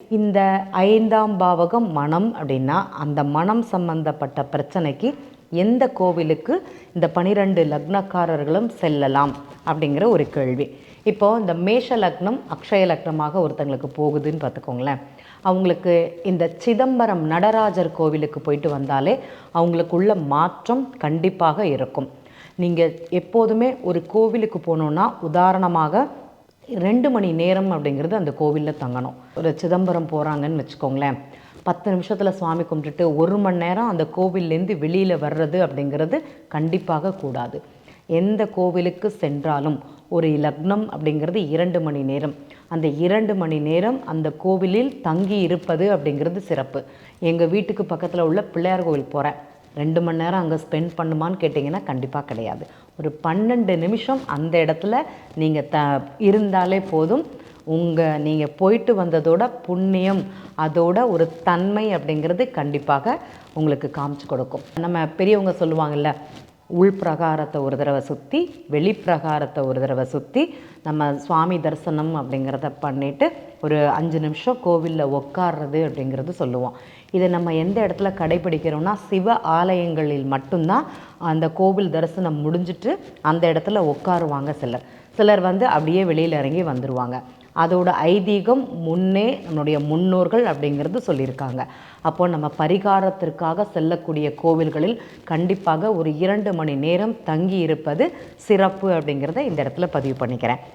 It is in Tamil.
இந்த 5ஆம் பாவகம் மனம் அப்படின்னா அந்த மனம் சம்பந்தப்பட்ட பிரச்சனைக்கு எந்த கோவிலுக்கு இந்த 12 லக்னக்காரர்களும் செல்லலாம் அப்படிங்கிற ஒரு கேள்வி. இப்போது இந்த மேஷ லக்னம் அக்ஷய லக்னமாக ஒருத்தங்களுக்கு போகுதுன்னு பார்த்துக்கோங்களேன். அவங்களுக்கு இந்த சிதம்பரம் நடராஜர் கோவிலுக்கு போயிட்டு வந்தாலே அவங்களுக்குள்ள மாற்றம் கண்டிப்பாக இருக்கும். நீங்கள் எப்போதுமே ஒரு கோவிலுக்கு போனோன்னா உதாரணமாக 2 மணி நேரம் அப்படிங்கிறது அந்த கோவிலில் தங்கணும். ஒரு சிதம்பரம் போகிறாங்கன்னு வச்சுக்கோங்களேன், 10 நிமிஷத்தில் சுவாமி கும்பிட்டுட்டு 1 மணி நேரம் அந்த கோவில்லேருந்து வெளியில் வர்றது அப்படிங்கிறது கண்டிப்பாக கூடாது. எந்த கோவிலுக்கு சென்றாலும் ஒரு லக்னம் அப்படிங்கிறது 2 மணி நேரம். அந்த 2 மணி நேரம் அந்த கோவிலில் தங்கி இருப்பது அப்படிங்கிறது சிறப்பு. எங்கள் வீட்டுக்கு பக்கத்தில் உள்ள பிள்ளையார் கோவில் போகிறேன், 2 மணி நேரம் அங்கே ஸ்பெண்ட் பண்ணுமான்னு கேட்டிங்கன்னா கண்டிப்பாக கிடையாது. ஒரு 12 நிமிஷம் அந்த இடத்துல நீங்கள் இருந்தாலே போதும். நீங்கள் போயிட்டு வந்ததோட புண்ணியம், அதோட ஒரு தன்மை அப்படிங்கிறது கண்டிப்பாக உங்களுக்கு காமிச்சு கொடுக்கும். நம்ம பெரியவங்க சொல்லுவாங்கள்ல, உள்பிரகாரத்தை ஒரு தடவை சுற்றி வெளிப்பிரகாரத்தை ஒரு தடவை சுற்றி நம்ம சுவாமி தரிசனம் அப்படிங்கிறத பண்ணிவிட்டு ஒரு 5 நிமிஷம் கோவிலில் உட்கார்றது அப்படிங்கிறது சொல்லுவோம். இதை நம்ம எந்த இடத்துல கடைபிடிக்கிறோம்னா, சிவ ஆலயங்களில் மட்டும்தான் அந்த கோவில் தரிசனம் முடிஞ்சிட்டு அந்த இடத்துல உட்காருவாங்க சிலர் அப்படியே வெளியில் இறங்கி வந்துடுவாங்க. அதோட ஐதீகம் முன்னே நம்மளுடைய முன்னோர்கள் அப்படிங்கிறது சொல்லியிருக்காங்க. அப்போது நம்ம பரிகாரத்திற்காக செல்லக்கூடிய கோவில்களில் கண்டிப்பாக ஒரு 2 மணி நேரம் தங்கி இருப்பது சிறப்பு அப்படிங்கிறத இந்த இடத்துல பதிவு பண்ணிக்கிறேன்.